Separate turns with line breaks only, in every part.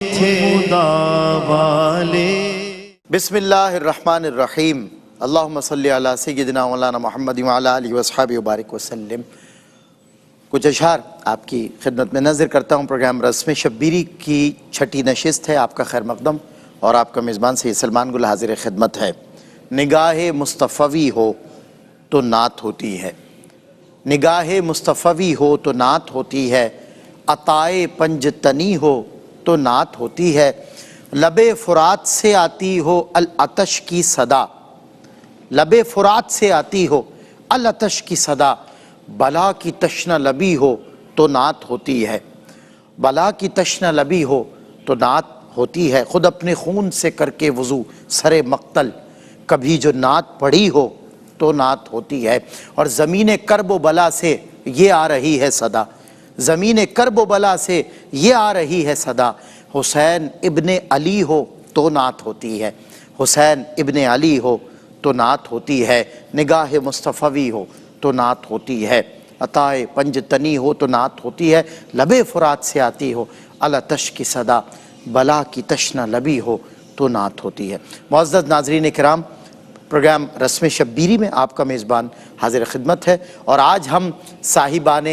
خدا والے۔
بسم اللہ الرحمن الرحیم۔ اللہم صلی علی سیدنا مولانا محمد وعلی آلہ وصحبہ وبارک وسلم۔ کچھ اشعار آپ کی خدمت میں نظر کرتا ہوں۔ پروگرام رسم شبیری کی چھٹی نشست ہے۔ آپ کا خیر مقدم اور آپ کا میزبان سید سلمان گل حاضر خدمت ہے۔ نگاہ مصطفی ہو تو نعت ہوتی ہے، نگاہ مصطفی ہو تو نعت ہوتی ہے، عطائے پنج تنی ہو تو نعت ہوتی ہے، لب فرات سے آتی ہو العطش کی صدا، لب فرات سے آتی ہو العطش کی صدا، بلا کی تشنہ لبی ہو تو نعت ہوتی ہے، بلا کی تشنہ لبی ہو تو نعت ہوتی ہے، خود اپنے خون سے کر کے وضو سر مقتل، کبھی جو نعت پڑھی ہو تو نعت ہوتی ہے، اور زمین کرب و بلا سے یہ آ رہی ہے صدا، زمین کرب و بلا سے یہ آ رہی ہے صدا، حسین ابن علی ہو تو نعت ہوتی ہے، حسین ابن علی ہو تو نعت ہوتی ہے، نگاہ مصطفی ہو تو نعت ہوتی ہے، عطائے پنج تنی ہو تو نعت ہوتی ہے، لب فرات سے آتی ہو العطش کی صدا، بلا کی تشنہ لبی ہو تو نعت ہوتی ہے۔ معزز ناظرین کرام، پروگرام رسم شبیری میں آپ کا میزبان حاضر خدمت ہے، اور آج ہم صاحبان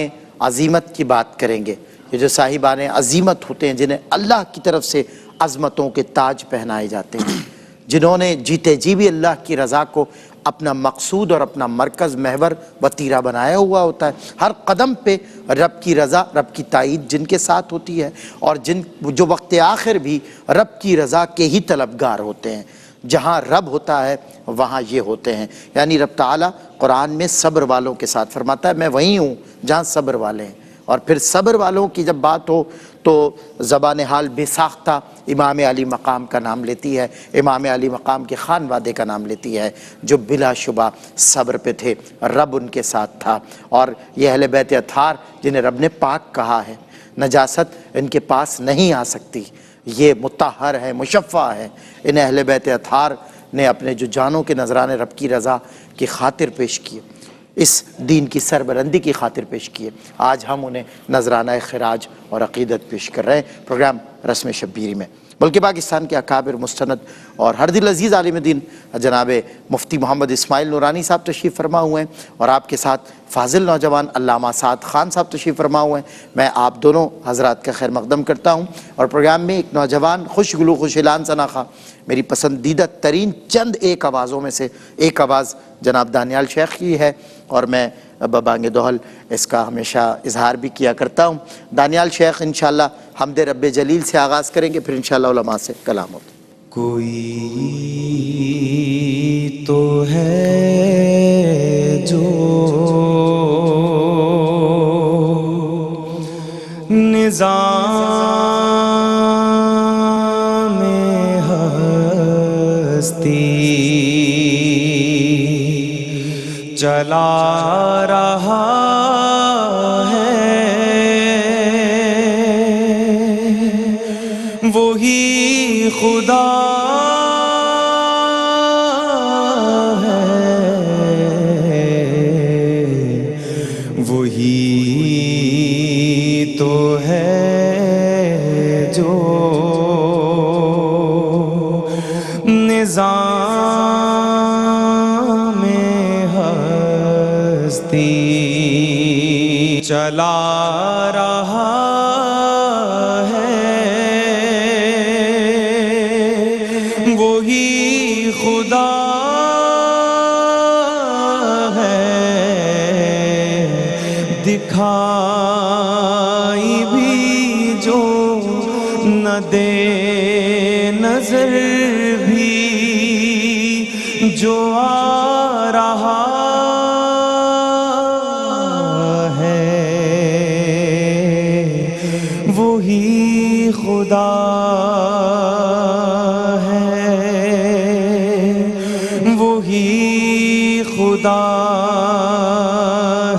عظیمت کی بات کریں گے۔ یہ جو صاحبان عظیمت ہوتے ہیں، جنہیں اللہ کی طرف سے عظمتوں کے تاج پہنائے جاتے ہیں، جنہوں نے جیتے جی بھی اللہ کی رضا کو اپنا مقصود اور اپنا مرکز محور وتیرہ بنایا ہوا ہوتا ہے، ہر قدم پہ رب کی رضا، رب کی تائید جن کے ساتھ ہوتی ہے، اور جو وقت آخر بھی رب کی رضا کے ہی طلبگار ہوتے ہیں۔ جہاں رب ہوتا ہے وہاں یہ ہوتے ہیں، یعنی رب تعالیٰ قرآن میں صبر والوں کے ساتھ فرماتا ہے میں وہیں ہوں جہاں صبر والے ہیں، اور پھر صبر والوں کی جب بات ہو تو زبان حال بے ساختہ امام علی مقام کا نام لیتی ہے، امام علی مقام کے خانوادے کا نام لیتی ہے، جو بلا شبہ صبر پہ تھے، رب ان کے ساتھ تھا، اور یہ اہل بیت اطہار جنہیں رب نے پاک کہا ہے، نجاست ان کے پاس نہیں آ سکتی، یہ مطہر ہے، مشفع ہے۔ ان اہل بیت اطہار نے اپنے جو جانوں کے نذرانے رب کی رضا کی خاطر پیش کیے، اس دین کی سربلندی کی خاطر پیش کیے، آج ہم انہیں نذرانہ خراج اور عقیدت پیش کر رہے ہیں پروگرام رسم شبیری میں۔ بلکہ پاکستان کے اکابر مستند اور ہر دل عزیز عالم دین جناب مفتی محمد اسماعیل نورانی صاحب تشریف فرما ہوئے ہیں، اور آپ کے ساتھ فاضل نوجوان علامہ سعد خان صاحب تشریف فرما ہوئے ہیں۔ میں آپ دونوں حضرات کا خیر مقدم کرتا ہوں، اور پروگرام میں ایک نوجوان خوش گلو خوش اعلان سناخواں، میری پسندیدہ ترین چند ایک آوازوں میں سے ایک آواز جناب دانیال شیخ کی ہے، اور میں ببانگ دوحل اس کا ہمیشہ اظہار بھی کیا کرتا ہوں۔ دانیال شیخ انشاءاللہ حمد رب جلیل سے آغاز کریں گے، پھر انشاءاللہ علماء سے کلام ہوتا ہے۔
کوئی تو ہے جو نظام ہستی چلا رہا ہے، وہی خدا ہے، وہی تو ہے جو نظام ہستی چلا رہا ہے، وہی خدا ہے، دکھائی بھی جو نہ دے نظر بھی جو آ رہا ہے، وہی خدا ہے، وہی خدا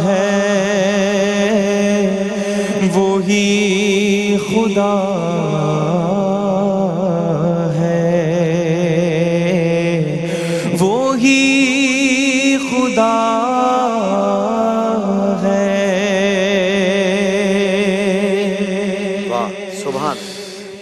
ہے، وہی خدا ہے، وہی خدا ہے۔
واہ سبحان۔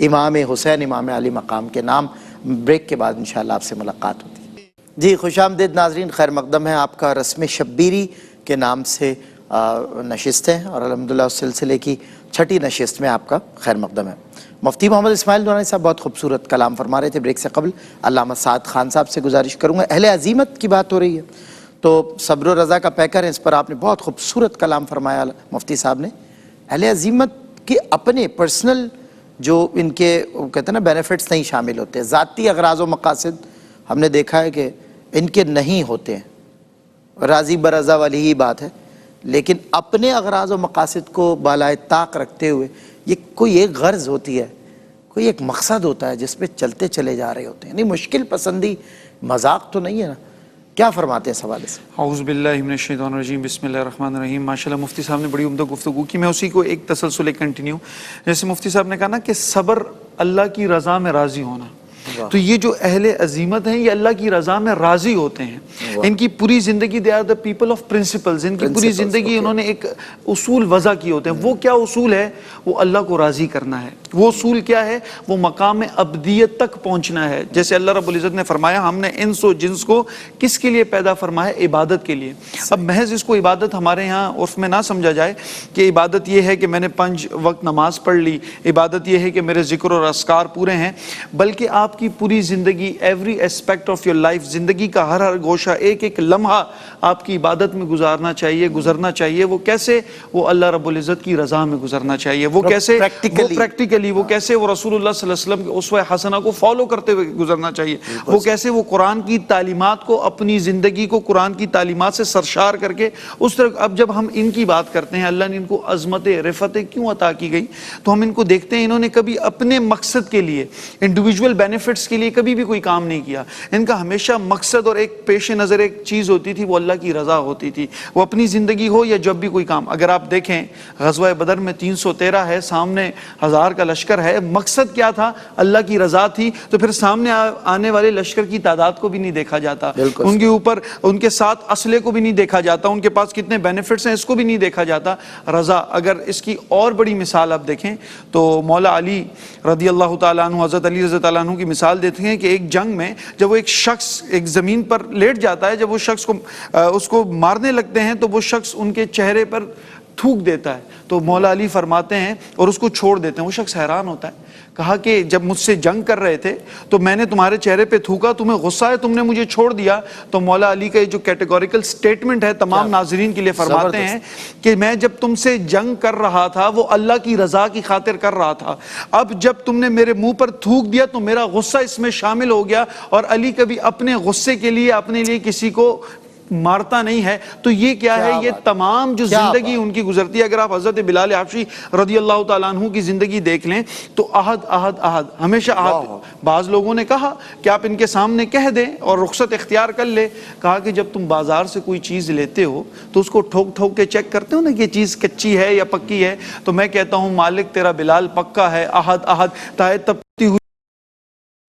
امام حسین امام علی مقام کے نام. بریک کے بعد انشاءاللہ آپ سے ملاقات ہوتی ہے. جی خوش آمدید ناظرین، خیر مقدم ہے. آپ کا رسم شبیری کے نام سے نشست ہے اور الحمدللہ اس سلسلے کی 6ٹھی نشست میں آپ کا خیر مقدم ہے. مفتی محمد اسماعیل دورانی صاحب بہت خوبصورت کلام فرما رہے تھے. بریک سے قبل علامہ سعد خان صاحب سے گزارش کروں گا، اہل عزیمت کی بات ہو رہی ہے تو صبر و رضا کا پیکر ہے، اس پر آپ نے بہت خوبصورت کلام فرمایا مفتی صاحب نے. اہل عزیمت کے اپنے پرسنل جو ان کے کہتے ہیں نا بینیفٹس نہیں شامل ہوتے، ذاتی اغراض و مقاصد ہم نے دیکھا ہے کہ ان کے نہیں ہوتے ہیں، راضی برضا والی ہی بات ہے، لیکن اپنے اغراض و مقاصد کو بالائے طاق رکھتے ہوئے یہ کوئی ایک غرض ہوتی ہے، کوئی ایک مقصد ہوتا ہے جس پہ چلتے چلے جا رہے ہوتے ہیں. نہیں مشکل پسندی مذاق تو نہیں ہے نا؟ کیا فرماتے ہیں اس حوالے سے؟
اعوذ باللہ من الشیطان الرجیم، بسم اللہ الرحمن الرحیم. ماشاءاللہ مفتی صاحب نے بڑی عمدہ گفتگو کی. میں اسی کو ایک تسلسل کنٹینیو، جیسے مفتی صاحب نے کہا نا کہ صبر اللہ کی رضا میں راضی ہونا، تو یہ جو اہل عزیمت ہیں یہ اللہ کی رضا میں راضی ہوتے ہیں. ان کی پوری زندگی they are the people of principles, ان کی پوری زندگی انہوں نے ایک اصول وضع کیے ہوتے ہیں. وہ کیا اصول ہے؟ وہ اللہ کو راضی کرنا ہے. وہ اصول کیا ہے؟ وہ مقام ابدیت تک پہنچنا ہے. جیسے اللہ رب العزت نے فرمایا ہم نے انس و جنس کو کس کے لیے پیدا فرمایا؟ عبادت کے لیے. اب محض اس کو عبادت ہمارے ہاں عرف میں نہ سمجھا جائے کہ عبادت یہ ہے کہ میں نے 5 وقت نماز پڑھ لی، عبادت یہ ہے کہ میرے ذکر اور اذکار پورے ہیں، بلکہ آپ کی پوری زندگی، every aspect of your life, زندگی کا ہر گوشہ، ایک ایک لمحہ آپ کی عبادت میں گزرنا چاہیے. وہ کیسے؟ وہ اللہ رب العزت کی رضا میں گزرنا چاہیے. وہ کیسے؟ پریکٹیکلی. وہ کیسے؟ وہ رسول اللہ صلی اللہ علیہ وسلم کے اسوہ حسنہ کو فالو کرتے ہوئے گزرنا چاہیے. وہ کیسے؟ وہ قرآن کی تعلیمات کو، اپنی زندگی کو قرآن کی تعلیمات سے سرشار کر کے اس طرح. اب جب ہم ان کی بات کرتے ہیں، اللہ نے ان کو عظمت رفعت کیوں عطا کی گئی، تو ہم ان کو دیکھتے ہیں انہوں نے کبھی اپنے مقصد کے لیے، انڈیویجول بینیفٹس کے لیے کبھی بھی کوئی کام نہیں کیا. ان کا ہمیشہ مقصد اور ایک پیش نظر ایک چیز ہوتی تھی، وہ اللہ کی رضا ہوتی تھی. وہ اپنی زندگی ہو یا جب بھی کوئی کام. اگر آپ دیکھیں غزوہ بدر میں 313 ہے، سامنے 1000 کا لشکر ہے. مقصد کیا تھا؟ اللہ کی رضا تھی. تو پھر سامنے آنے والے لشکر کی تعداد کو بھی نہیں دیکھا جاتا، ان کے اوپر ان کے ساتھ اسلحے کو بھی نہیں دیکھا جاتا، ان کے پاس کتنے بینیفٹس ہیں اس کو بھی نہیں دیکھا جاتا. رضا. اگر اس کی اور بڑی مثال آپ دیکھیں تو مولا علی رضی اللہ تعالیٰ عنہ، حضرت علی رضی اللہ عنہ کی مثال دیتے ہیں کہ ایک جنگ میں جب وہ ایک شخص ایک زمین پر لیٹ جاتا ہے، جب وہ شخص کو اس کو مارنے لگتے ہیں تو وہ شخص ان کے چہرے پر تھوک دیتا ہے. تو مولا علی فرماتے ہیں اور اس کو چھوڑ دیتے ہیں. وہ شخص حیران ہوتا ہے، کہا کہ جب مجھ سے جنگ کر رہے تھے تو میں نے تمہارے چہرے پہ تھوکا، تمہیں غصہ ہے، تم نے مجھے چھوڑ دیا. تو مولا علی کا یہ جو کیٹیگوریکل سٹیٹمنٹ ہے تمام ناظرین کے لیے فرماتے ہیں کہ میں جب تم سے جنگ کر رہا تھا وہ اللہ کی رضا کی خاطر کر رہا تھا، اب جب تم نے میرے منہ پر تھوک دیا تو میرا غصہ اس میں شامل ہو گیا. اور علی کبھی اپنے غصے کے لیے اپنے لیے کسی کو مارتا نہیں ہے. تو یہ کیا ہے؟ یہ تمام جو زندگی ان کی گزرتی ہے. اگر آپ حضرت بلال حبشی رضی اللہ تعالیٰ عنہ کی زندگی دیکھ لیں تو احد احد احد، ہمیشہ احد. بعض لوگوں نے کہا کہ آپ ان کے سامنے کہہ دیں اور رخصت اختیار کر لے. کہا کہ جب تم بازار سے کوئی چیز لیتے ہو تو اس کو ٹھوک ٹھوک کے چیک کرتے ہو نا کہ یہ چیز کچی ہے یا پکی ہے. تو میں کہتا ہوں مالک تیرا بلال پکا ہے. احد احد تائے تپتی ہوئی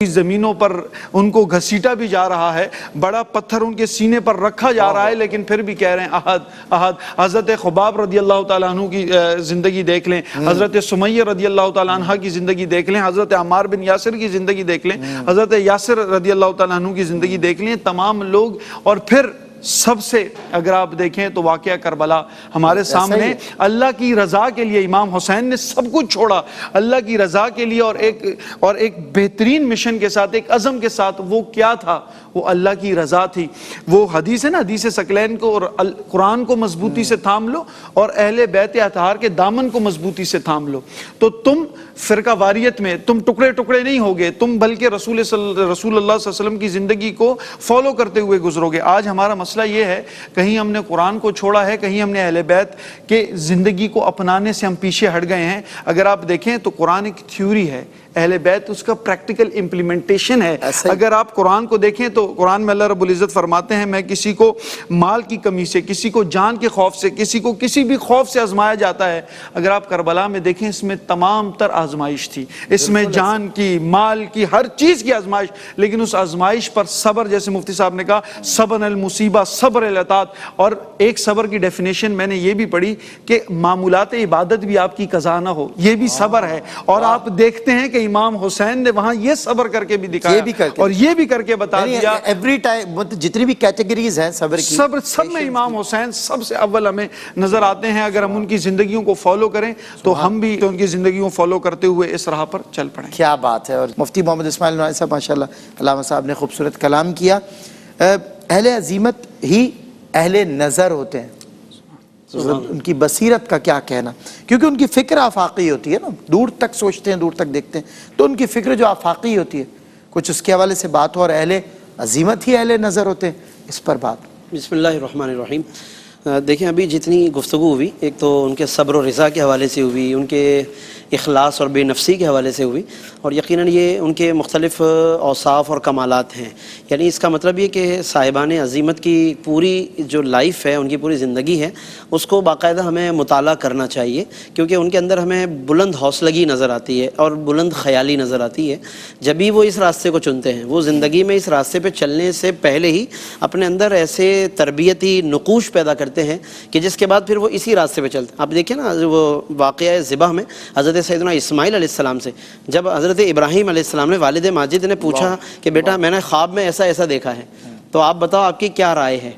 زمینوں پر ان کو گھسیٹا بھی جا رہا ہے، بڑا پتھر ان کے سینے پر رکھا جا رہا ہے، لیکن پھر بھی کہہ رہے ہیں احد احد. حضرت خباب رضی اللہ تعالیٰ عنہ کی زندگی دیکھ لیں، حضرت سمیہ رضی اللہ تعالیٰ عنہ کی زندگی دیکھ لیں، حضرت عمار بن یاسر کی زندگی دیکھ لیں، حضرت یاسر رضی اللہ تعالیٰ عنہ کی زندگی دیکھ لیں. تمام لوگ. اور پھر سب سے اگر آپ دیکھیں تو واقعہ کربلا ہمارے سامنے. اللہ کی رضا کے لیے امام حسین نے سب کچھ چھوڑا اللہ کی رضا کے لیے، اور ایک بہترین مشن کے ساتھ، ایک عزم کے ساتھ. وہ کیا تھا؟ وہ اللہ کی رضا تھی. وہ حدیث ہے نا، حدیث ثقلین کو اور قرآن کو مضبوطی سے تھام لو اور اہل بیت اطہار کے دامن کو مضبوطی سے تھام لو تو تم فرقہ واریت میں تم ٹکڑے ٹکڑے نہیں ہوگے، تم بلکہ رسول اللہ صلی اللہ علیہ وسلم کی زندگی کو فالو کرتے ہوئے گزرو گے. آج ہمارا مسئلہ یہ ہے، کہیں ہم نے قرآن کو چھوڑا ہے، کہیں ہم نے اہل بیت کے زندگی کو اپنانے سے ہم پیچھے ہٹ گئے ہیں. اگر آپ دیکھیں تو قرآن ایک تھیوری ہے، اہل بیت اس کا پریکٹیکل امپلیمنٹیشن ہے. اگر آپ قرآن کو دیکھیں تو قرآن میں اللہ رب العزت فرماتے ہیں میں کسی کو مال کی کمی سے، کسی کو جان کے خوف سے، کسی کو کسی بھی خوف سے آزمایا جاتا ہے. اگر آپ کربلا میں دیکھیں اس میں تمام تر آزمائش تھی، اس میں جان کی، مال کی، ہر چیز کی آزمائش. لیکن اس آزمائش پر صبر، جیسے مفتی صاحب نے کہا صبر المصیبہ صبر العطاء. اور ایک صبر کی ڈیفینیشن میں نے یہ بھی پڑھی کہ معمولات عبادت بھی آپ کی قضا نہ ہو، یہ بھی صبر ہے. اور آپ دیکھتے ہیں کہ امام حسین نے وہاں یہ صبر کر کے بھی
یہ
دکھایا
بھی کر کے
اور یہ بھی کر کے بتا دیا.
ایوری ٹائم جتنی بھی کیٹیگریز ہیں صبر کی،
صبر سب میں امام حسین سب سے اول ہمیں نظر آتے ہیں. اگر ہم ان کی زندگیوں کو فالو کریں تو ہم بھی ان کی زندگیوں فالو کرتے ہوئے اس راہ پر چل پڑیں.
کیا بات ہے. اور مفتی محمد اسماعیل نوائے صاحب ماشاءاللہ علامہ صاحب نے خوبصورت کلام کیا. اہل عزیمت ہی اہل نظر ہوتے ہیں. ان کی بصیرت کا کیا کہنا، کیونکہ ان کی فکر آفاقی ہوتی ہے نا، دور تک سوچتے ہیں، دور تک دیکھتے ہیں، تو ان کی فکر جو آفاقی ہوتی ہے. کچھ اس کے حوالے سے بات ہو. اور اہل عزیمت ہی اہل نظر ہوتے ہیں، اس پر بات.
بسم اللہ الرحمن الرحیم. دیکھیں ابھی جتنی گفتگو ہوئی، ایک تو ان کے صبر و رضا کے حوالے سے ہوئی، ان کے اخلاص اور بے نفسی کے حوالے سے ہوئی، اور یقیناً یہ ان کے مختلف اوصاف اور کمالات ہیں. یعنی اس کا مطلب یہ کہ صاحبان عزیمت کی پوری جو لائف ہے، ان کی پوری زندگی ہے، اس کو باقاعدہ ہمیں مطالعہ کرنا چاہیے، کیونکہ ان کے اندر ہمیں بلند حوصلگی نظر آتی ہے اور بلند خیالی نظر آتی ہے. جب بھی وہ اس راستے کو چنتے ہیں، وہ زندگی میں اس راستے پہ چلنے سے پہلے ہی اپنے اندر ایسے تربیتی نقوش پیدا کرتے ہیں کہ جس کے بعد پھر وہ اسی راستے پہ چلتے ہیں. آپ دیکھیں نا وہ واقعہ ذبح میں حضرت سیدنا اسماعیل علیہ السلام سے جب حضرت ابراہیم علیہ السلام نے والد ماجد نے پوچھا کہ بیٹا میں نے خواب میں ایسا ایسا دیکھا ہے، تو آپ بتاؤ آپ کی کیا رائے ہے.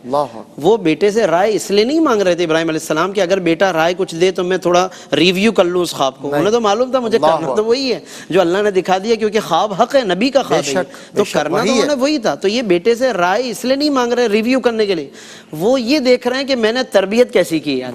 وہ بیٹے سے رائے اس لیے نہیں مانگ رہے تھے ابراہیم علیہ السلام کہ اگر بیٹا رائے کچھ دے تو میں تھوڑا ریویو کر لوں اس خواب کو. انہیں تو معلوم تھا مجھے کرنا تو وہی ہے جو اللہ نے دکھا دیا، کیونکہ خواب حق ہے، نبی کا خواب ہے، تو کرنا تو انہیں وہی تھا. تو یہ بیٹے سے رائے اس لیے نہیں مانگ رہے ریویو کرنے کے لیے، وہ یہ دیکھ رہے ہیں کہ میں نے تربیت کیسی کی ہے،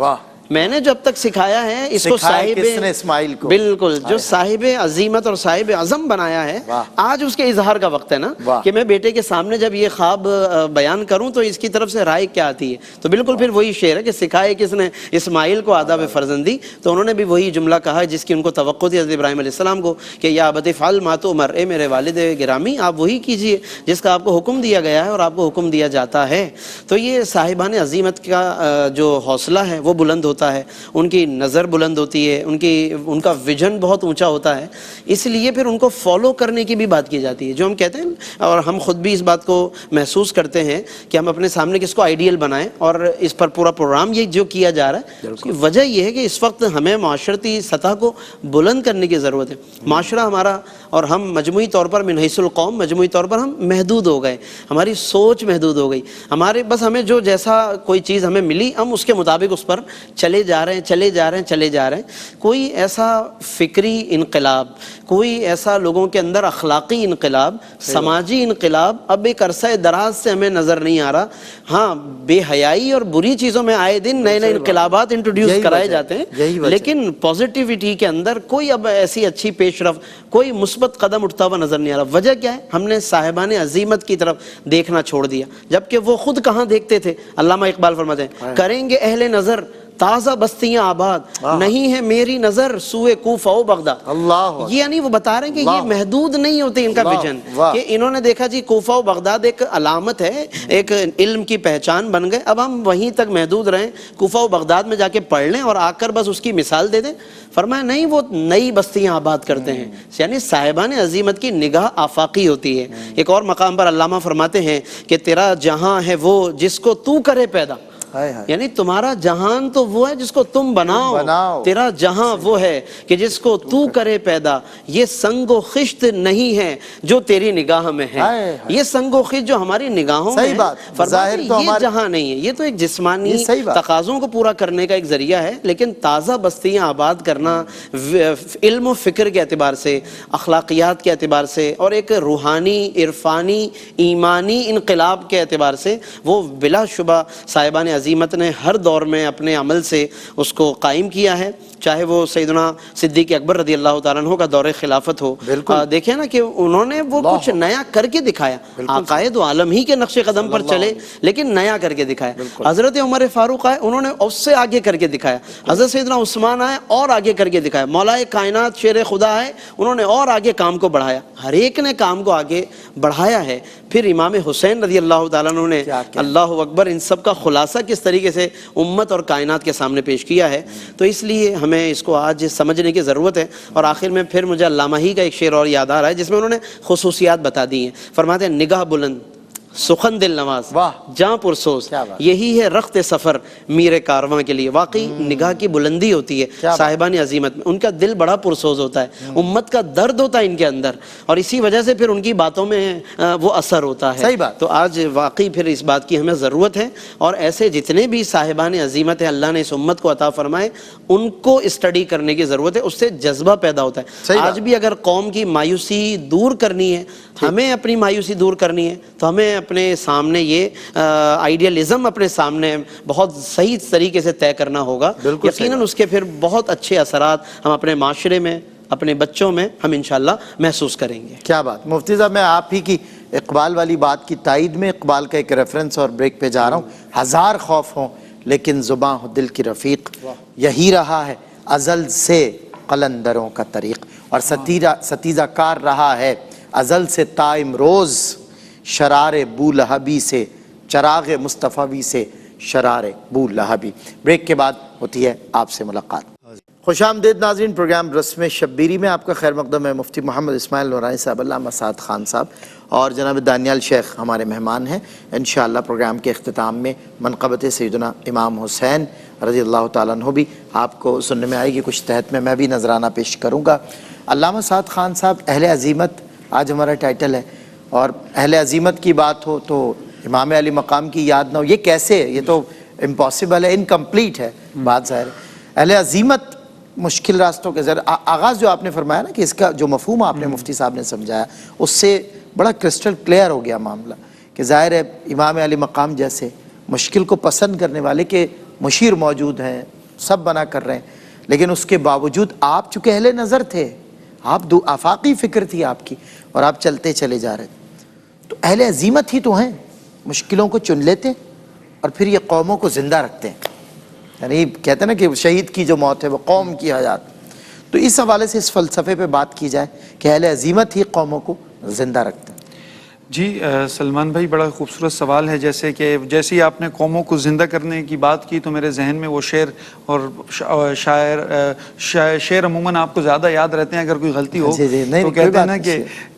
میں نے جو اب تک سکھایا ہے اس کو صاحب
اسماعیل کو
بالکل جو صاحب عزیمت اور صاحب عزم بنایا ہے، آج اس کے اظہار کا وقت ہے نا کہ میں بیٹے کے سامنے جب یہ خواب بیان کروں تو اس کی طرف سے رائے کیا آتی ہے. تو بالکل پھر وہی شعر ہے کہ سکھائے کس نے اسماعیل کو آداب فرزندی. تو انہوں نے بھی وہی جملہ کہا جس کی ان کو توقع تھی حضرت ابراہیم علیہ السلام کو کہ یا ابت افعل ما تؤمر، اے میرے والد گرامی آپ وہی کیجئے جس کا آپ کو حکم دیا گیا ہے اور آپ کو حکم دیا جاتا ہے. تو یہ صاحبان عزیمت کا جو حوصلہ ہے وہ بلند ہوتا ہے، ان کی نظر بلند ہوتی ہے، ان کا ویژن بہت اونچا ہوتا ہے. اس لیے پھر ان کو فالو کرنے کی بھی بات کی جاتی ہے، جو ہم کہتے ہیں اور ہم خود بھی اس بات کو محسوس کرتے ہیں کہ ہم اپنے سامنے کس کو آئیڈیل بنائیں، اور اس پر پورا پروگرام یہ جو کیا جا رہا ہے اس کی وجہ یہ ہے کہ اس وقت ہمیں معاشرتی سطح کو بلند کرنے کی ضرورت ہے. معاشرہ ہمارا اور ہم مجموعی طور پر من حیث القوم مجموعی طور پر ہم محدود ہو گئے، ہماری سوچ محدود ہو گئی، ہمارے بس ہمیں جو جیسا کوئی چیز ہمیں ملی ہم اس کے مطابق اس پر چلے جا رہے ہیں. کوئی ایسا فکری انقلاب، کوئی ایسا لوگوں کے اندر اخلاقی انقلاب، سماجی انقلاب اب ایک عرصہ دراز سے ہمیں نظر نہیں آ رہا. ہاں بے حیائی اور بری چیزوں میں آئے دن نئے نئے انقلابات انٹروڈیوس کرائے جاتے ہیں، لیکن پازیٹیوٹی کے اندر کوئی اب ایسی اچھی پیش رفت، کوئی مثبت قدم اٹھتا ہوا نظر نہیں آ رہا. وجہ کیا ہے؟ ہم نے صاحبان عزیمت کی طرف دیکھنا چھوڑ دیا، جبکہ وہ خود کہاں دیکھتے تھے. علامہ اقبال فرماتے ہیں کریں گے اہل نظر تازہ بستیاں آباد، نہیں ہے میری نظر سوئے کوفہ و بغداد. یہ یعنی وہ بتا رہے ہیں کہ یہ محدود نہیں ہوتے ان کا ویژن، کہ انہوں نے دیکھا جی کوفہ و بغداد ایک علامت ہے، ایک علم کی پہچان بن گئے، اب ہم وہیں تک محدود رہیں، کوفہ و بغداد میں جا کے پڑھ لیں اور آ کر بس اس کی مثال دے دیں. فرمایا نہیں، وہ نئی بستیاں آباد کرتے ہیں. یعنی صاحبان عزیمت کی نگاہ آفاقی ہوتی ہے. ایک اور مقام پر علامہ فرماتے ہیں کہ تیرا جہاں ہے وہ جس کو تو کرے پیدا، یعنی تمہارا جہان تو وہ ہے جس کو تم بناؤ، تیرا جہاں وہ ہے کہ جس کو تو کرے پیدا. یہ سنگ و خشت نہیں ہے جو تیری نگاہ میں ہے، یہ سنگ و خشت جو ہماری نگاہوں میں ہے، فرماتے یہ جہاں نہیں ہے. یہ تو ایک جسمانی تقاضوں کو پورا کرنے کا ایک ذریعہ ہے، لیکن تازہ بستیاں آباد کرنا علم و فکر کے اعتبار سے، اخلاقیات کے اعتبار سے، اور ایک روحانی عرفانی ایمانی انقلاب کے اعتبار سے وہ بلا شبہ صاحبان عزیمت نے ہر دور میں اپنے عمل سے اس کو قائم کیا ہے. چاہے وہ سیدنا صدیق اکبر رضی اللہ تعالیٰ عنہ کا دور خلافت ہو، دیکھیں نا کہ انہوں نے وہ کچھ نیا کر کے دکھایا، عقائد و عالم ہی کے نقش قدم پر چلے لیکن نیا کر کے دکھایا. حضرت عمر فاروق آئے، انہوں نے اس سے آگے کر کے دکھایا. حضرت سیدنا عثمان آئے اور آگے کر کے دکھایا. مولا کائنات شیر خدا آئے، انہوں نے اور آگے کام کو بڑھایا. ہر ایک نے کام کو آگے بڑھایا ہے. پھر امام حسین رضی اللہ تعالیٰ عنہ نے اللہ اکبر ان سب کا خلاصہ کس طریقے سے امت اور کائنات کے سامنے پیش کیا ہے. تو اس لیے ہمیں اس کو آج سمجھنے کی ضرورت ہے. اور آخر میں پھر مجھے علامہ ہی کا ایک شعر اور یاد آ رہا ہے جس میں انہوں نے خصوصیات بتا دی ہیں. فرماتے ہیں نگاہ بلند، سخن دل نواز،
واہ،
جاں پرسوز،
کیا بات،
یہی ہے رخت سفر میر کارواں کے لیے۔ واقعی نگاہ کی بلندی ہوتی ہے
کیا بات،
صاحبان عظیمت میں، ان کا دل بڑا پرسوز ہوتا ہے، امت کا درد ہوتا ہے ان کے اندر، اور اسی وجہ سے پھر ان کی باتوں میں وہ اثر ہوتا ہے۔
صحیح بات۔
تو آج واقعی پھر اس بات کی ہمیں ضرورت ہے، اور ایسے جتنے بھی صاحبان عظیمت ہیں اللہ نے اس امت کو عطا فرمائے، ان کو اسٹڈی کرنے کی ضرورت ہے، اس سے جذبہ پیدا ہوتا
صحیح
ہے۔
بات۔
آج بھی اگر قوم کی مایوسی دور کرنی ہے، ہمیں اپنی مایوسی دور کرنی ہے، تو ہمیں اپنے سامنے یہ آئیڈیالزم اپنے سامنے بہت صحیح طریقے سے طے کرنا ہوگا،
بالکل صحیح
یقیناً
بات۔
اس کے پھر بہت اچھے اثرات ہم اپنے معاشرے میں، اپنے بچوں میں ہم انشاءاللہ محسوس کریں گے۔
کیا بات مفتی صاحب، میں آپ ہی کی اقبال والی بات کی تائید میں اقبال کا ایک ریفرنس اور بریک پہ جا رہا ہوں۔ ہزار خوف ہوں لیکن زباں ہو دل کی رفیق، یہی رہا ہے ازل سے قلندروں کا طریق، اور ستیزہ کار رہا ہے ازل سے تا امروز، شرار بو لہبی سے چراغ مصطفی سے شرار بو لہبی۔ بریک کے بعد ہوتی ہے آپ سے ملاقات۔ خوش آمدید ناظرین، پروگرام رسم شبیری میں آپ کا خیر مقدم ہے۔ مفتی محمد اسماعیل نورانی صاحب، علامہ سعد خان صاحب اور جناب دانیال شیخ ہمارے مہمان ہیں۔ انشاءاللہ پروگرام کے اختتام میں منقبت سیدنا امام حسین رضی اللہ تعالیٰ عنہ بھی آپ کو سننے میں آئے گی، کچھ تحت میں بھی نذرانہ پیش کروں گا۔ علامہ سعد خان صاحب، اہل عزیمت آج ہمارا ٹائٹل ہے، اور اہل عزیمت کی بات ہو تو امام علی مقام کی یاد نہ ہو، یہ کیسے؟ یہ تو امپاسبل ہے، انکمپلیٹ ہے بات ظاہر ہے۔ اہل عزیمت مشکل راستوں کے ذریعے آغاز جو آپ نے فرمایا نا کہ اس کا جو مفہوم آپ نے مفتی صاحب نے سمجھایا، اس سے بڑا کرسٹل کلیئر ہو گیا معاملہ کہ ظاہر ہے امام علی مقام جیسے مشکل کو پسند کرنے والے کے مشیر موجود ہیں، سب بنا کر رہے ہیں، لیکن اس کے باوجود آپ چونکہ اہل نظر تھے، آپ آفاقی فکر تھی آپ کی، اور آپ چلتے چلے جا رہے تھے، تو اہل عزیمت ہی تو ہیں، مشکلوں کو چن لیتے اور پھر یہ قوموں کو زندہ رکھتے ہیں۔ یعنی کہتے ہیں نا کہ شہید کی جو موت ہے وہ قوم کی حیات، تو اس حوالے سے اس فلسفے پہ بات کی جائے کہ اہل عزیمت ہی قوموں کو زندہ رکھتے ہیں۔
جی سلمان بھائی، بڑا خوبصورت سوال ہے، جیسے ہی آپ نے قوموں کو زندہ کرنے کی بات کی تو میرے ذہن میں وہ شعر اور شعر عموماً آپ کو زیادہ یاد رہتے ہیں، اگر کوئی غلطی ہو تو کہتے ہیں نا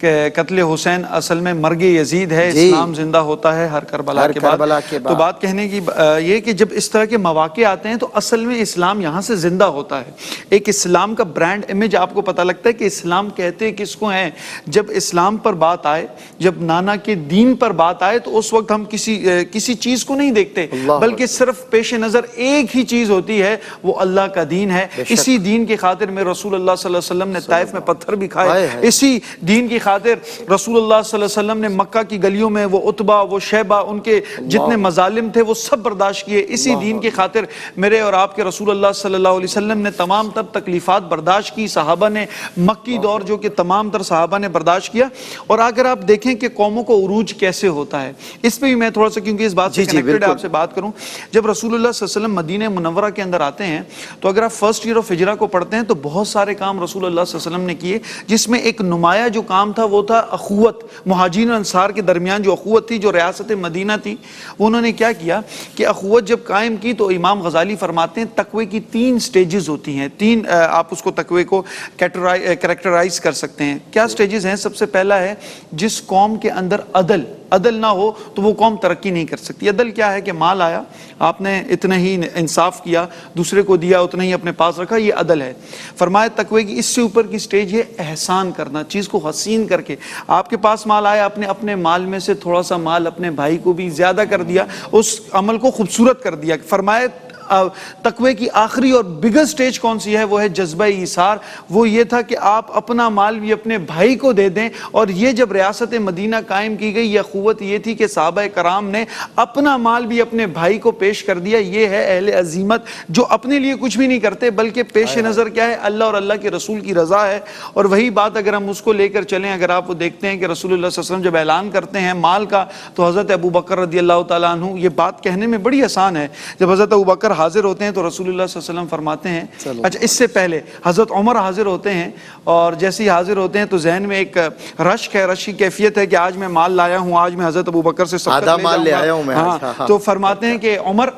کہ قتل حسین اصل میں مرگ یزید ہے، اسلام زندہ ہوتا ہے ہر کربلا کے بعد۔ تو بات کہنے کی یہ کہ جب اس طرح کے مواقع آتے ہیں تو اصل میں اسلام یہاں سے زندہ ہوتا ہے۔ ایک اسلام کا برانڈ امیج آپ کو پتہ لگتا ہے کہ اسلام کہتے کس کو ہیں۔ جب اسلام پر بات آئے، جب نانا کے دین پر بات آئے، تو اس وقت ہم کسی چیز کو نہیں دیکھتے، بلکہ صرف پیش نظر ایک ہی چیز ہوتی ہے، وہ اللہ کا دین ہے۔ اسی دین کی خاطر میں رسول اللہ صلی اللہ علیہ وسلم نے طائف میں پتھر بھی کھائے، اسی دین کی خاطر رسول اللہ صلی اللہ علیہ وسلم نے مکہ کی گلیوں میں وہ عتبہ، وہ شیبہ، ان کے جتنے مظالم تھے وہ سب برداشت کیے۔ اسی دین کی خاطر میرے اور آپ کے رسول اللہ صلی اللہ علیہ وسلم نے تمام تر تکلیفات برداشت کی، صحابہ نے مکی دور جو کہ تمام تر صحابہ نے برداشت کیا۔ اور اگر آپ دیکھیں کہ قوموں کو عروج کیسے ہوتا ہے، اس پہ بھی میں تھوڑا سا کیونکہ اس بات سے کنیکٹڈ آپ سے بات کروں، جب رسول اللہ صلی اللہ علیہ وسلم مدینہ منورہ کے اندر آتے ہیں تو اگر آپ فرسٹ ایئر آف ہجرہ کو پڑھتے ہیں تو بہت سارے کام رسول اللہ صلی اللہ علیہ وسلم نے کیے، جس میں ایک نمایاں جو کام تھا وہ تھا اخوت، مہاجرین و انصار کے درمیان جو اخوت تھی، جو ریاست مدینہ تھی، وہ انہوں نے کیا کیا کہ اخوت جب قائم کی تو امام غزالی فرماتے ہیں تقوی کی 3 سٹیجز ہوتی ہیں، 3 آپ اس کو تقوی کو کریکٹرائز کر سکتے ہیں۔ کیا سٹیجز ہیں؟ سب سے پہلا ہے جس قوم کے اندر عدل نہ ہو تو وہ قوم ترقی نہیں کر سکتی۔ عدل کیا ہے کہ مال آیا، آپ نے اتنا ہی انصاف کیا، دوسرے کو دیا اتنا ہی اپنے پاس رکھا، یہ عدل ہے۔ فرمایا تقوی کی اس سے اوپر کی سٹیج ہے احسان کرنا، چیز کو حسین کر کے، آپ کے پاس مال آیا، آپ نے اپنے مال میں سے تھوڑا سا مال اپنے بھائی کو بھی زیادہ کر دیا، اس عمل کو خوبصورت کر دیا۔ فرمایا تقوی کی آخری اور بگر سٹیج کون سی ہے؟ وہ ہے جذبہ ایثار۔ وہ یہ تھا کہ آپ اپنا مال بھی اپنے بھائی کو دے دیں، اور یہ جب ریاست مدینہ قائم کی گئی، یہ قوت یہ تھی کہ صحابہ کرام نے اپنا مال بھی اپنے بھائی کو پیش کر دیا۔ یہ ہے اہل عزیمت، جو اپنے لیے کچھ بھی نہیں کرتے بلکہ پیش نظر کیا ہے؟ اللہ اور اللہ کے رسول کی رضا ہے۔ اور وہی بات اگر ہم اس کو لے کر چلیں، اگر آپ وہ دیکھتے ہیں کہ رسول اللہ صلی اللہ علیہ وسلم جب اعلان کرتے ہیں مال کا تو حضرت ابوبکر رضی اللہ تعالیٰ عنہ، یہ بات کہنے میں بڑی آسان ہے، جب حضرت ابوبکر حاضر ہوتے ہیں تو رسول اللہ صلی اللہ علیہ وسلم فرماتے ہیں، اچھا اس سے پہلے حضرت عمر حاضر ہوتے ہیں، اور جیسے ہی حاضر ہوتے ہیں تو ذہن میں ایک رشک ہے، رشک کی کیفیت ہے کہ آج میں مال لایا ہوں، آج میں حضرت ابوبکر سے
آدھا مال لے آیا ہوں میں۔
ہاں، تو فرماتے ہیں کہ عمر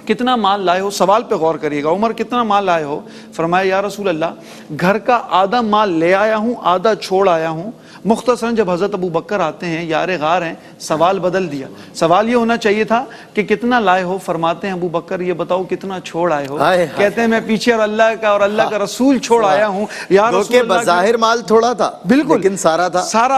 کتنا مال لائے ہو؟ سوال پہ غور کریے گا، عمر کتنا مال لائے ہو؟ فرمایا یا رسول اللہ گھر کا آدھا مال لے آیا ہوں، آدھا چھوڑ آیا ہوں۔ مختصراً جب حضرت ابوبکر آتے ہیں، یار غار ہیں، سوال بدل دیا. سوال یہ ہونا چاہیے تھا کہ کتنا لائے ہو. فرماتے ہیں ابو بکر یہ بتاؤ کتنا چھوڑ آئے ہو. کہتے ہیں میں پیچھے اور اللہ کا رسول چھوڑ آیا ہوں. یا رسول اللہ,
بظاہر مال تھوڑا تھا
بالکل
لیکن سارا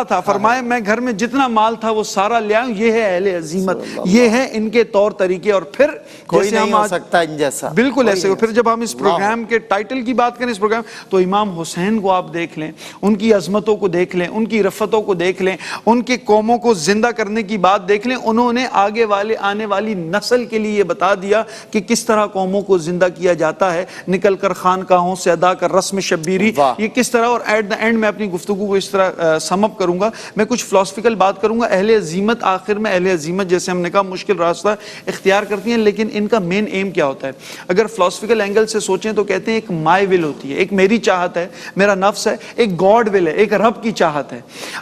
تھا.
فرمایا میں گھر میں جتنا مال تھا وہ سارا لے آؤں. یہ ہے اہل عزیمت, یہ ہے ان کے طور طریقے. اور پھر
کوئی نہیں ہو سکتا ان جیسا.
بالکل ایسے ہو. پھر جب ہم اس پروگرام کے ٹائٹل کی بات کریں اس پروگرام, تو امام حسین کو آپ دیکھ لیں, ان کی عظمتوں کو دیکھ لیں, ان کی رفتوں کو دیکھ لیں, ان کے قوموں کو زندہ کرنے کی بات دیکھ لیں. انہوں نے آگے آنے والی نسل کے لیے یہ بتا دیا کہ کس طرح قوموں کو زندہ کیا جاتا ہے, نکل کر خانقاہوں سے ادا کر رسم شبیری, یہ کس طرح. اور ایٹ دا اینڈ میں اپنی گفتگو کو اس طرح سم اپ کروں گا. میں کچھ فلسفیکل بات کروں گا. اہل عزیمت, آخر میں اہل عزیمت جیسے ہم نے کہا مشکل راستہ اختیار کرتی ہیں, لیکن ان کا مین ایم کیا ہوتا ہے؟ اگر فلسفیکل اینگل سے سوچیں تو کہتے ہیں ایک مائی ول ہوتی ہے, ایک میری چاہت ہے, میرا نفس ہے, ایک گاڈ ول ہے, ایک رب کی چاہت ہے.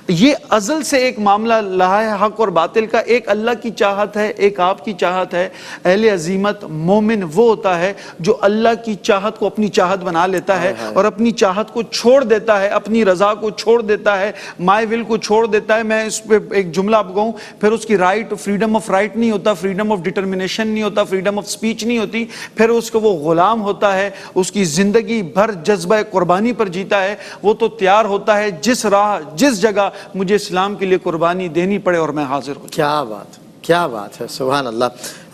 یہ ازل سے ایک معاملہ رہا ہے حق اور باطل کا. ایک اللہ کی چاہت ہے, ایک آپ کی چاہت ہے. اہل عزیمت مومن وہ ہوتا ہے جو اللہ کی چاہت کو اپنی چاہت بنا لیتا ہے اور اپنی چاہت کو چھوڑ دیتا ہے, اپنی رضا کو چھوڑ دیتا ہے, مائی ول کو چھوڑ دیتا ہے. میں اس پہ ایک جملہ آپ کہوں, پھر اس کی رائٹ, فریڈم آف رائٹ نہیں ہوتا, فریڈم آف ڈٹرمنیشن نہیں ہوتا, فریڈم آف سپیچ نہیں ہوتی. پھر اس کو وہ غلام ہوتا ہے, اس کی زندگی بھر جذبہ قربانی پر جیتا ہے. وہ تو تیار ہوتا ہے جس راہ جس جگہ مجھے اسلام کے لیے قربانی دینی پڑے اور میں حاضر ہوں.
کیا بات ہے, سبحان اللہ.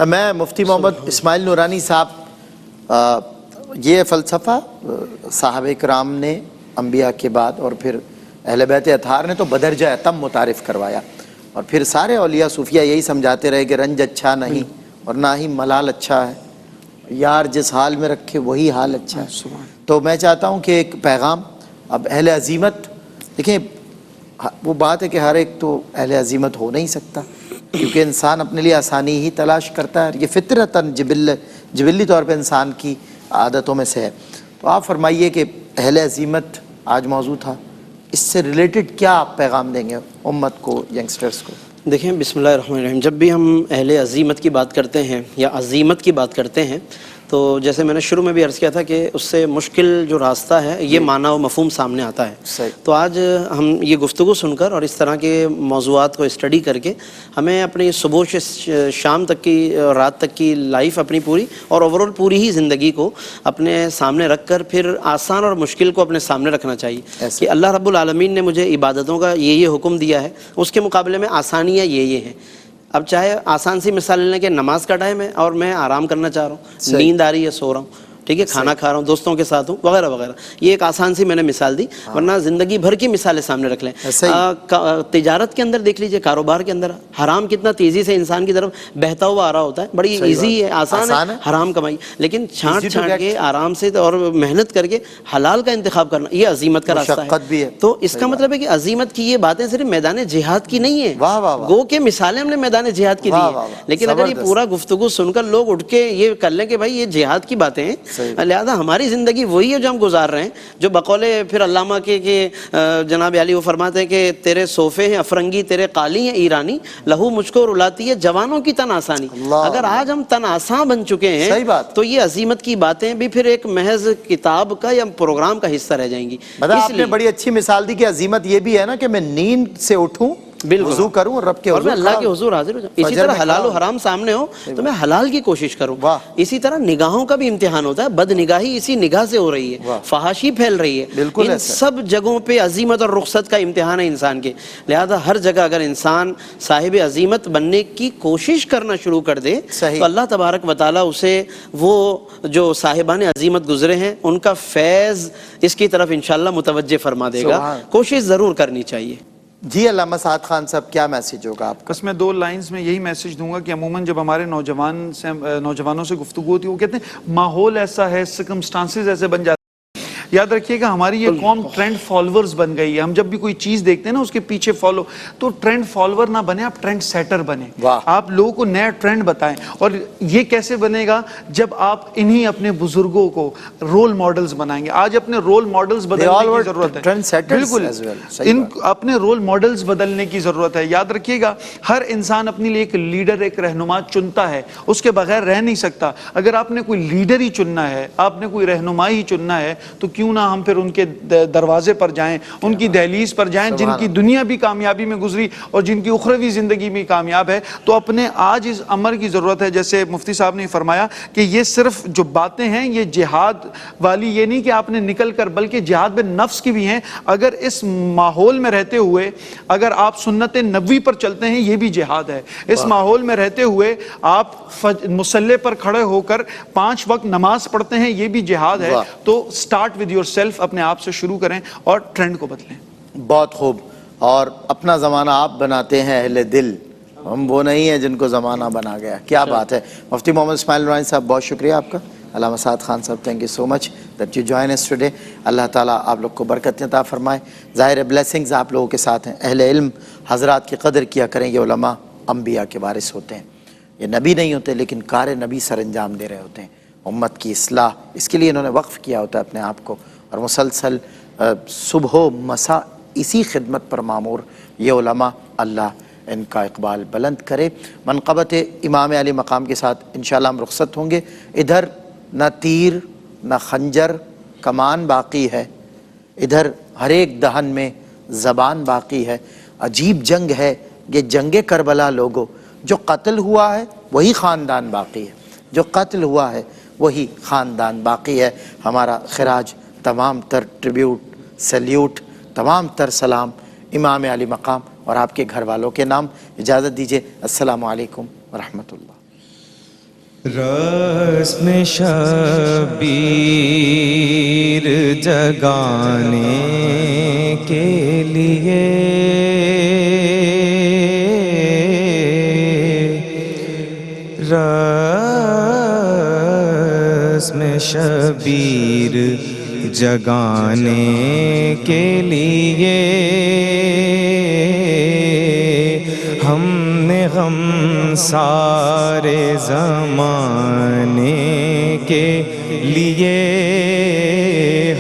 میں مفتی محمد اسماعیل نورانی صاحب, یہ فلسفہ صحابہ کرام نے انبیاء کے بعد اور پھر اہل بیت اطہار نے تو بدرجہ اتم متعارف کروایا, اور پھر سارے اولیاء صوفیہ یہی سمجھاتے رہے کہ رنج اچھا نہیں اور نہ ہی ملال اچھا ہے, یار جس حال میں رکھے وہی حال اچھا ہے. تو میں چاہتا ہوں کہ ایک پیغام, اب اہل عزیمت دیکھیں, وہ بات ہے کہ ہر ایک تو اہل عزیمت ہو نہیں سکتا, کیونکہ انسان اپنے لیے آسانی ہی تلاش کرتا ہے. یہ فطرتاً جبلی طور پہ انسان کی عادتوں میں سے ہے. تو آپ فرمائیے کہ اہل عزیمت آج موضوع تھا, اس سے ریلیٹڈ کیا آپ پیغام دیں گے امت کو, ینگسٹرز کو؟
دیکھیں بسم اللہ الرحمن الرحیم, جب بھی ہم اہل عزیمت کی بات کرتے ہیں یا عزیمت کی بات کرتے ہیں تو جیسے میں نے شروع میں بھی عرض کیا تھا کہ اس سے مشکل جو راستہ ہے یہ معنی و مفہوم سامنے آتا ہے. تو آج ہم یہ گفتگو سن کر اور اس طرح کے موضوعات کو اسٹڈی کر کے ہمیں اپنی صبح سے شام تک کی, رات تک کی لائف اپنی پوری اور اوورآل پوری ہی زندگی کو اپنے سامنے رکھ کر پھر آسان اور مشکل کو اپنے سامنے رکھنا چاہیے کہ اللہ رب العالمین نے مجھے عبادتوں کا یہ حکم دیا ہے, اس کے مقابلے میں آسانیاں یہ ہیں. اب چاہے آسان سی مثال لیں کہ نماز کا ٹائم ہے اور میں آرام کرنا چاہ رہا ہوں, نیند آ رہی ہے, سو رہا ہوں, ٹھیک ہے, کھانا کھا رہا ہوں, دوستوں کے ساتھ ہوں, وغیرہ وغیرہ. یہ ایک آسان سی میں نے مثال دی, ورنہ زندگی بھر کی مثالیں سامنے رکھ لیں. تجارت کے اندر دیکھ لیجئے, کاروبار کے اندر حرام کتنا تیزی سے انسان کی طرف بہتا ہوا آ رہا ہوتا ہے. بڑی ایزی ہے, آسان ہے حرام کمائی, لیکن چھانٹ کے آرام سے اور محنت کر کے حلال کا انتخاب کرنا, یہ عزیمت کا راستہ ہے. تو اس کا مطلب ہے کہ عزیمت کی یہ باتیں صرف میدان جہاد کی نہیں ہیں, گو کہ مثالیں ہم نے میدان جہاد کی دی ہیں, لیکن اگر یہ پورا گفتگو سن کر لوگ اٹھ کے یہ کر لیں کہ بھائی یہ جہاد کی باتیں ہیں, لہذا ہماری زندگی وہی ہے جو ہم گزار رہے ہیں, جو بقول پھر علامہ کے کہ جناب علی وہ فرماتے ہیں کہ تیرے صوفے ہیں افرنگی, تیرے قالی ہیں ایرانی, لہو مجھ کو رلاتی ہے جوانوں کی تن آسانی. اگر آج ہم تن آساں بن چکے ہیں تو یہ عزیمت کی باتیں بھی پھر ایک محض کتاب کا یا پروگرام کا حصہ رہ جائیں گی.
آپ نے بڑی اچھی مثال دی کہ عزیمت یہ بھی ہے نا کہ میں نیند سے اٹھوں, وضو کروں اور رب کے حضور,
اور میں اللہ کے حضور حاضر ہو جاؤں. اسی طرح حلال و حرام سامنے ہو تو میں حلال کی کوشش کروں. اسی طرح نگاہوں کا بھی امتحان ہوتا ہے, بد نگاہی اسی نگاہ سے ہو رہی ہے, فحاشی پھیل رہی ہے, ان سب جگہوں پہ عزیمت اور رخصت کا امتحان ہے انسان کے. لہذا ہر جگہ اگر انسان صاحب عزیمت بننے کی کوشش کرنا شروع کر دے تو اللہ تبارک و تعالیٰ اسے وہ جو صاحبان عزیمت گزرے ہیں ان کا فیض اس کی طرف انشاءاللہ متوجہ فرما دے گا. کوشش ضرور کرنی چاہیے.
جی علامہ سعد خان صاحب, کیا میسج ہوگا آپ کا؟
بس میں 2 لائنز میں یہی میسج دوں گا کہ عموماً جب ہمارے نوجوانوں سے گفتگو ہوتی ہے وہ کہتے ہیں ماحول ایسا ہے, سرکمسٹانسز ایسے بن جاتے ہیں. یاد رکھیے گا ہماری یہ قوم ٹرینڈ فالورز بن گئی ہے. ہم جب بھی کوئی چیز دیکھتے ہیں نا اس کے پیچھے فالو, تو ٹرینڈ فالور نہ بنے, آپ ٹرینڈ سیٹر بنے. آپ لوگوں کو نیا ٹرینڈ بتائیں. اور یہ کیسے بنے گا جب آپ انہی اپنے بزرگوں کو رول ماڈلز بنائیں گے. آج اپنے رول ماڈلز بدلنے کی ضرورت ہے. بالکل, ان اپنے رول ماڈلز بدلنے کی ضرورت ہے. یاد رکھیے گا ہر انسان اپنے لیے ایک لیڈر, ایک رہنما چنتا ہے, اس کے بغیر رہ نہیں سکتا. اگر آپ نے کوئی لیڈر ہی چننا ہے, آپ نے کوئی رہنما ہی چننا ہے, تو کیوں کیوں نہ ہم پھر ان کے دروازے پر جائیں, ان کی دہلیز پر جائیں, جن کی دنیا بھی کامیابی میں گزری اور جن کی اخروی زندگی بھی کامیاب ہے. تو اپنے آج اس امر کی ضرورت ہے, جیسے مفتی صاحب نے فرمایا کہ یہ صرف جو باتیں ہیں یہ جہاد والی یہ نہیں کہ آپ نے نکل کر, بلکہ جہاد بن نفس کی بھی ہیں. اگر اس ماحول میں رہتے ہوئے اگر آپ سنت نبوی پر چلتے ہیں یہ بھی جہاد ہے. اس ماحول میں رہتے ہوئے آپ مصلی پر کھڑے ہو کر 5 وقت نماز پڑھتے ہیں یہ بھی جہاد ہے. تو سٹارٹ ود یور سیلف, اپنے آپ سے شروع کریں اور ٹرینڈ کو بدلیں.
بہت خوب. اور اپنا زمانہ آپ بناتے ہیں اہل دل, ہم وہ نہیں ہیں جن کو زمانہ بنا گیا. کیا بات ہے. مفتی محمد اسماعیل نورانی صاحب بہت شکریہ آپ کا. علامہ سعد خان صاحب thank you so much that you join us today. اللہ تعالیٰ آپ لوگ کو برکت عطا فرمائے. ظاہر بلیسنگز آپ لوگوں کے ساتھ ہیں. اہل علم حضرات کی قدر کیا کریں. یہ علماء انبیاء کے وارث ہوتے ہیں. یہ نبی نہیں ہوتے لیکن کار نبی سر انجام دے رہے ہوتے ہیں. امت کی اصلاح, اس کے لیے انہوں نے وقف کیا ہوتا ہے اپنے آپ کو, اور مسلسل صبح و مساء اسی خدمت پر معمور یہ علماء. اللہ ان کا اقبال بلند کرے. منقبت امام علی مقام کے ساتھ انشاءاللہ ہم رخصت ہوں گے. ادھر نہ تیر نہ خنجر کمان باقی ہے, ادھر ہر ایک دہن میں زبان باقی ہے. عجیب جنگ ہے یہ جنگ کربلا لوگو, جو قتل ہوا ہے وہی خاندان باقی ہے, جو قتل ہوا ہے وہی خاندان باقی ہے. ہمارا خراج, تمام تر ٹریبیوٹ, سیلیوٹ, تمام تر سلام امام علی مقام اور آپ کے گھر والوں کے نام. اجازت دیجیے. السلام علیکم ورحمۃ اللہ.
رسم شبیر جگانے کے لیے رسم شبیر جگانے کے لیے ہم نے غم سارے زمانے کے لیے,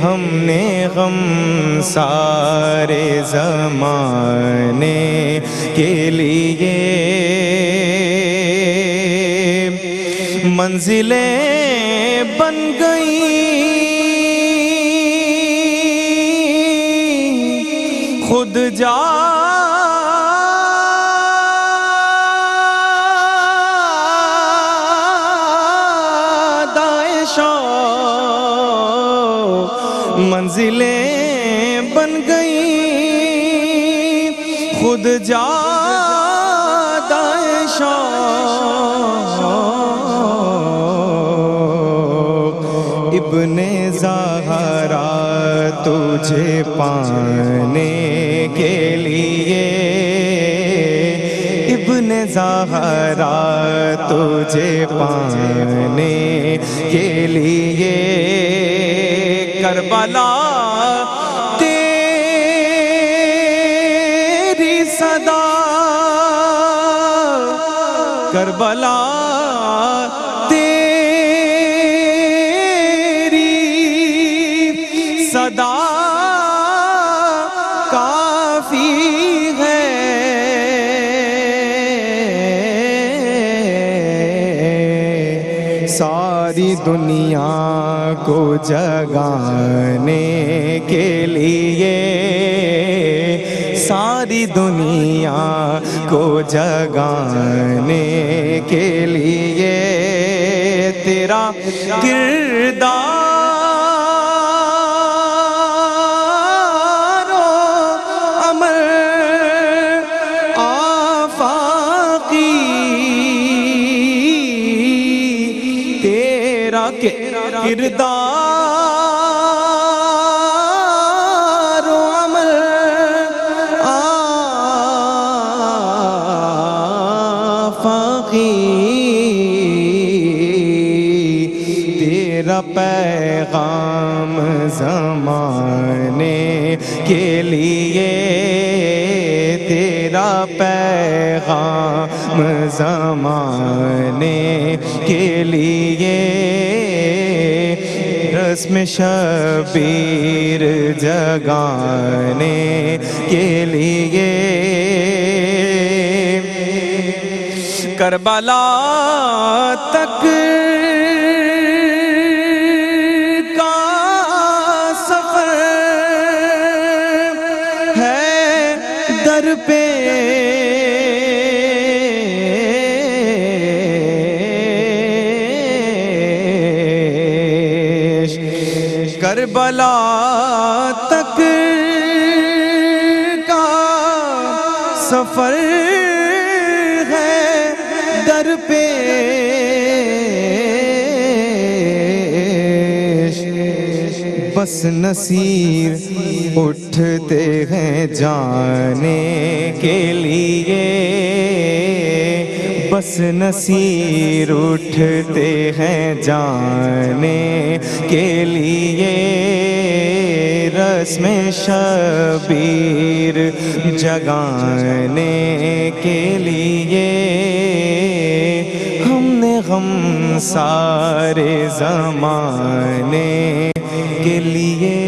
ہم نے غم سارے زمانے کے لیے منزلیں بن گئیں خود جا منزلیں بن گئیں خود جادہ شوق. ابن زہرا تجھے پانے کے لیے, ابن زہرا تجھے پانے کے لیے کربلا تیری صدا, کربلا تیری صدا کافی ہے. ساری دنیا کو جگانے کے لیے, ساری دنیا کو جگانے کے لیے تیرا کردار و عمل آفاقی, تیرا کردار و عمل آفاقی, تیرا پیغام زمانے کے لیے, تیرا پیغام زمانے کے لیے رسم شبیر جگانے کے لیے کربلا تک کا سفر کربلا تک کا سفر ہے در پیش، بس نصیر اٹھتے ہیں جانے کے لیے، بس نصیر اٹھتے ہیں جانے کے لیے، رسم شبیر جگانے کے لیے، ہم نے غم سارے زمانے کے لیے